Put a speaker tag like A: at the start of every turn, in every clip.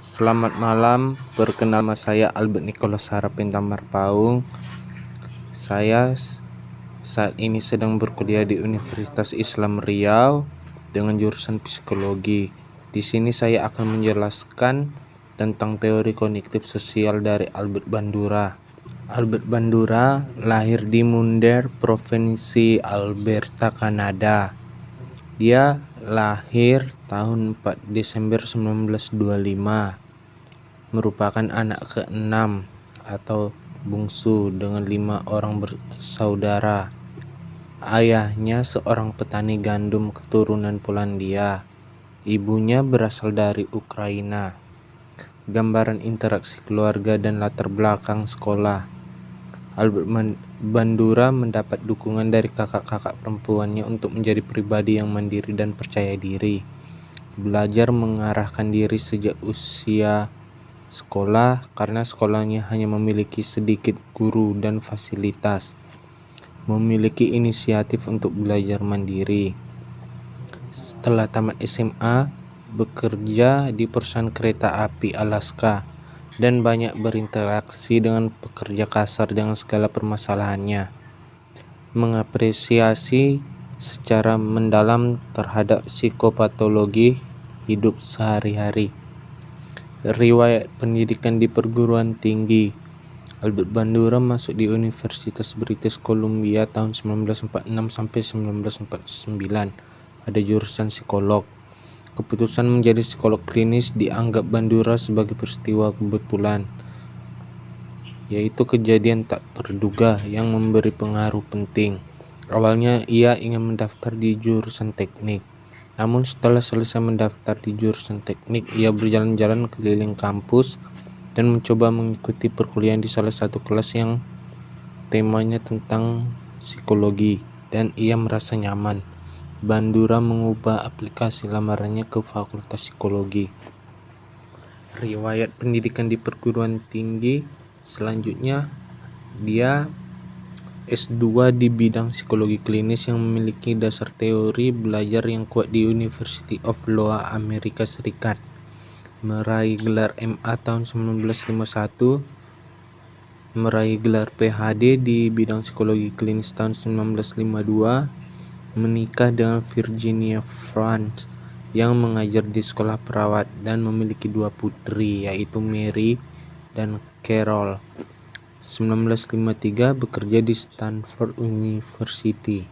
A: Selamat malam, perkenalkan nama saya Albert Nicholas Harapin Tamarpaung. Saya saat ini sedang berkuliah di Universitas Islam Riau dengan jurusan psikologi. Di sini saya akan menjelaskan tentang teori kognitif sosial dari Albert Bandura. Albert Bandura lahir di Munster, Provinsi Alberta, Kanada. Dia lahir tahun 4 Desember 1925, merupakan anak ke-6 atau bungsu dengan 5 orang bersaudara. Ayahnya seorang petani gandum keturunan Polandia. Ibunya berasal dari Ukraina. Gambaran interaksi keluarga dan latar belakang sekolah. Albert Bandura mendapat dukungan dari kakak-kakak perempuannya untuk menjadi pribadi yang mandiri dan percaya diri. Belajar mengarahkan diri sejak usia sekolah karena sekolahnya hanya memiliki sedikit guru dan fasilitas. Memiliki inisiatif untuk belajar mandiri. Setelah tamat SMA, bekerja di perusahaan kereta api Alaska dan banyak berinteraksi dengan pekerja kasar dengan segala permasalahannya. Mengapresiasi secara mendalam terhadap psikopatologi hidup sehari-hari. Riwayat pendidikan di perguruan tinggi. Albert Bandura masuk di Universitas British Columbia tahun 1946 sampai 1949. Ada jurusan psikolog. Keputusan menjadi psikolog klinis dianggap Bandura sebagai peristiwa kebetulan, yaitu kejadian tak terduga yang memberi pengaruh penting. Awalnya ia ingin mendaftar di jurusan teknik. Namun setelah selesai mendaftar di jurusan teknik, ia berjalan-jalan keliling kampus dan mencoba mengikuti perkuliahan di salah satu kelas yang temanya tentang psikologi, dan ia merasa nyaman. Bandura mengubah aplikasi lamarannya ke Fakultas Psikologi. Riwayat pendidikan di perguruan tinggi selanjutnya, dia S2 di bidang psikologi klinis yang memiliki dasar teori belajar yang kuat di University of Iowa, Amerika Serikat. Meraih gelar MA tahun 1951, meraih gelar PhD di bidang psikologi klinis tahun 1952, menikah dengan Virginia France yang mengajar di sekolah perawat dan memiliki 2 putri, yaitu Mary dan Carol. 1953 bekerja di Stanford University.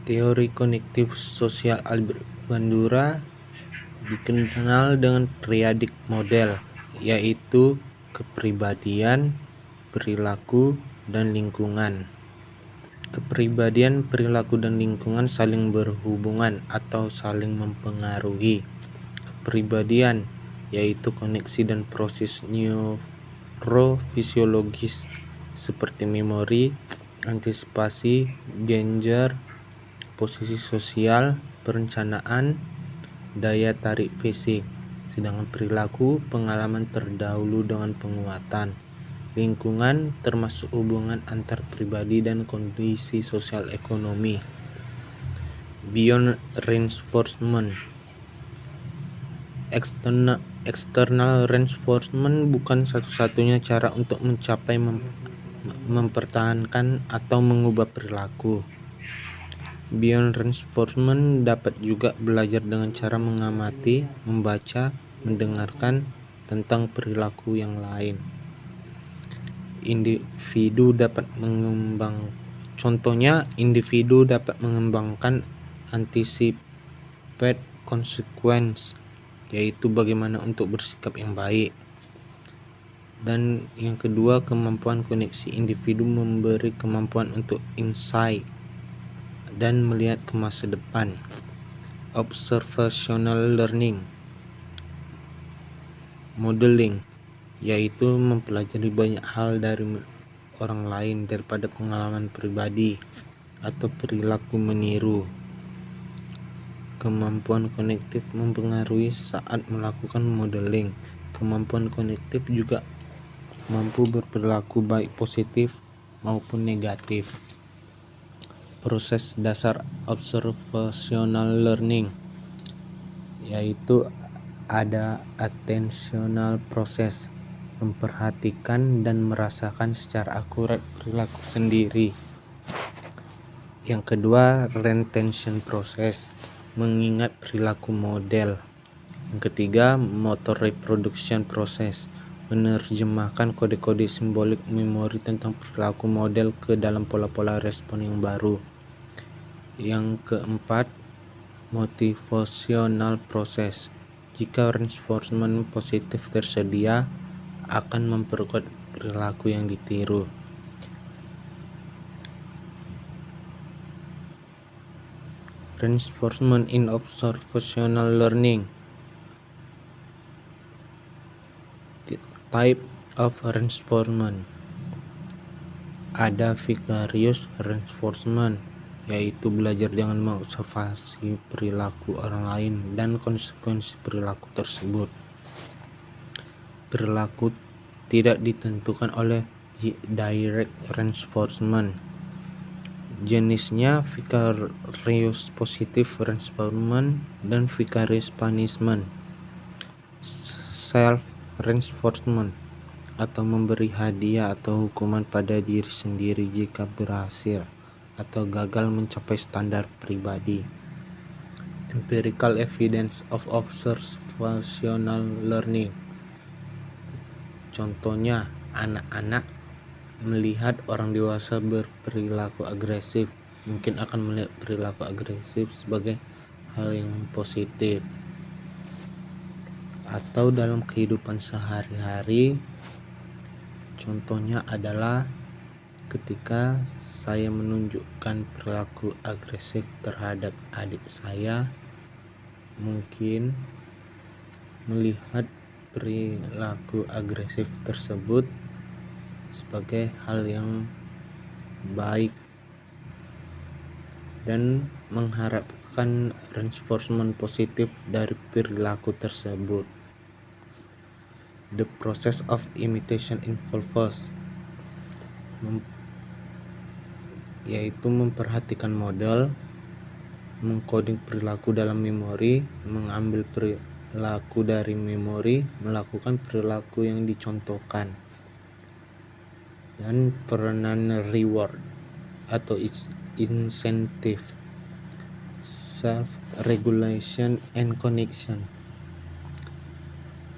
A: Teori kognitif sosial Albert Bandura dikenal dengan triadic model, yaitu kepribadian, perilaku, dan lingkungan. Kepribadian, perilaku, dan lingkungan saling berhubungan atau saling mempengaruhi. Kepribadian yaitu koneksi dan proses neurofisiologis seperti memori, antisipasi, gender, posisi sosial, perencanaan, daya tarik fisik. Sedangkan perilaku, pengalaman terdahulu dengan penguatan. Lingkungan termasuk hubungan antar pribadi dan kondisi sosial ekonomi. Beyond reinforcement. External reinforcement bukan satu-satunya cara untuk mencapai mempertahankan atau mengubah perilaku. Beyond reinforcement dapat juga belajar dengan cara mengamati, membaca, mendengarkan tentang perilaku yang lain. Individu dapat mengembangkan anticipate consequence, yaitu bagaimana untuk bersikap yang baik. Dan yang kedua, kemampuan koneksi individu memberi kemampuan untuk insight dan melihat ke masa depan. Observational learning. Modeling, yaitu mempelajari banyak hal dari orang lain daripada pengalaman pribadi atau perilaku meniru. Kemampuan kognitif mempengaruhi saat melakukan modeling. Kemampuan kognitif juga mampu berperilaku baik positif maupun negatif. Proses dasar observational learning. yaitu ada attentional process, memperhatikan dan merasakan secara akurat perilaku sendiri. Yang kedua, retention process, mengingat perilaku model. Yang ketiga, motor reproduction process, menerjemahkan kode-kode simbolik memori tentang perilaku model ke dalam pola-pola respon yang baru. Yang keempat, motivational process, jika reinforcement positif tersedia akan memperkuat perilaku yang ditiru. Reinforcement in observational learning. Type of reinforcement. Ada vicarious reinforcement, yaitu belajar dengan mengobservasi perilaku orang lain dan konsekuensi perilaku tersebut. Perilaku tidak ditentukan oleh direct reinforcement. Jenisnya vicarious positive reinforcement dan vicarious punishment. Self reinforcement, atau memberi hadiah atau hukuman pada diri sendiri jika berhasil atau gagal mencapai standar pribadi. Empirical evidence of observational learning. Contohnya, anak-anak melihat orang dewasa berperilaku agresif, mungkin akan melihat perilaku agresif sebagai hal yang positif. Atau dalam kehidupan sehari-hari, contohnya adalah ketika saya menunjukkan perilaku agresif terhadap adik saya, mungkin melihat perilaku agresif tersebut sebagai hal yang baik dan mengharapkan reinforcement positif dari perilaku tersebut. The process of imitation involves, yaitu memperhatikan model, mengkoding perilaku dalam memori, mengambil perilaku dari memori, melakukan perilaku yang dicontohkan. Dan peranan reward atau incentive, self-regulation and connection.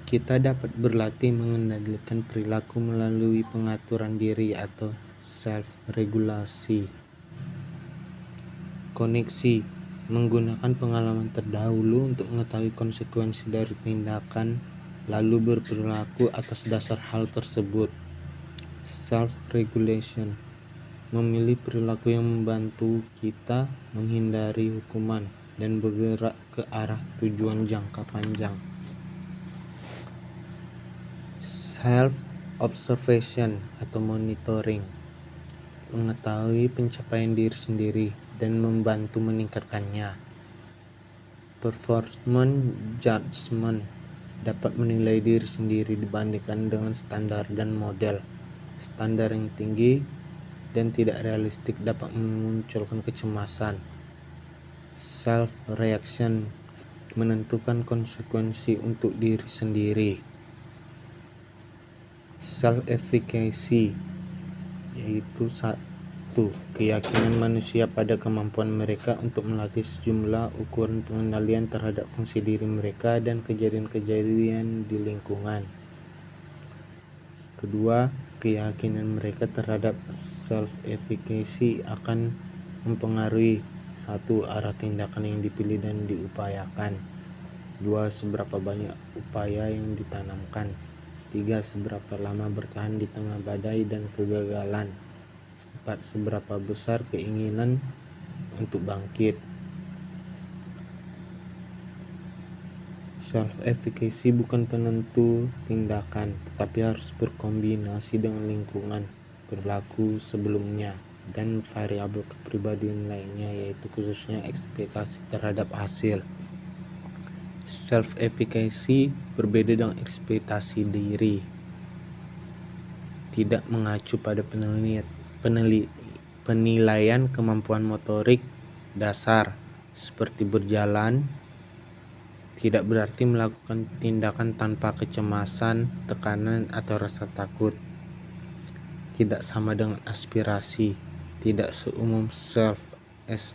A: Kita dapat berlatih mengendalikan perilaku melalui pengaturan diri atau self-regulasi. Koneksi, menggunakan pengalaman terdahulu untuk mengetahui konsekuensi dari tindakan, lalu berperilaku atas dasar hal tersebut. Self-regulation, memilih perilaku yang membantu kita menghindari hukuman dan bergerak ke arah tujuan jangka panjang. Self-observation atau monitoring, mengetahui pencapaian diri sendiri dan membantu meningkatkannya. Performance judgment, dapat menilai diri sendiri dibandingkan dengan standar dan model. Standar yang tinggi dan tidak realistik dapat memunculkan kecemasan. Self-reaction, menentukan konsekuensi untuk diri sendiri. Self-efficacy, yaitu satu, keyakinan manusia pada kemampuan mereka untuk melatih sejumlah ukuran pengendalian terhadap fungsi diri mereka dan kejadian-kejadian di lingkungan. Kedua, keyakinan mereka terhadap self-efficacy akan mempengaruhi satu, arah tindakan yang dipilih dan diupayakan. Dua, seberapa banyak upaya yang ditanamkan. Tiga, seberapa lama bertahan di tengah badai dan kegagalan. Empat, seberapa besar keinginan untuk bangkit. Self-efficacy bukan penentu tindakan, tetapi harus berkombinasi dengan lingkungan, perilaku sebelumnya, dan variabel kepribadian lainnya, yaitu khususnya ekspektasi terhadap hasil. Self-efficacy berbeda dengan ekspektasi diri. Tidak mengacu pada penilaian kemampuan motorik dasar seperti berjalan, tidak berarti melakukan tindakan tanpa kecemasan, tekanan, atau rasa takut. Tidak sama dengan aspirasi, tidak seumum self-esteem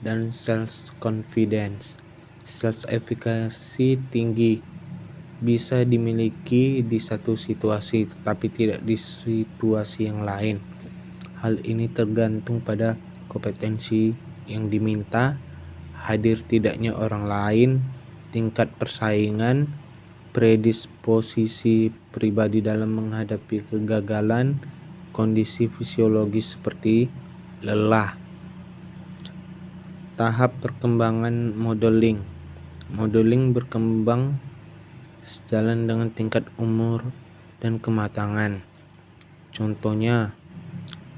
A: dan self-confidence. Self-efficacy tinggi bisa dimiliki di satu situasi, tetapi tidak di situasi yang lain. Hal ini tergantung pada kompetensi yang diminta, hadir tidaknya orang lain, tingkat persaingan, predisposisi pribadi dalam menghadapi kegagalan, kondisi fisiologis seperti lelah. Tahap perkembangan modeling. Modeling berkembang sejalan dengan tingkat umur dan kematangan. Contohnya,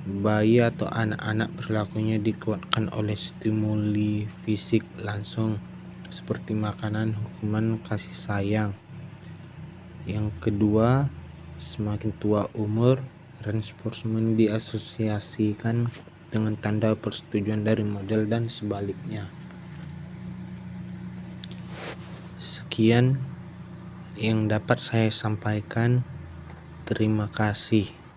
A: bayi atau anak-anak perilakunya dikuatkan oleh stimuli fisik langsung seperti makanan, hukuman, kasih sayang. Yang kedua, semakin tua umur, reinforcement diasosiasikan dengan tanda persetujuan dari model dan sebaliknya. Sekian yang dapat saya sampaikan. Terima kasih.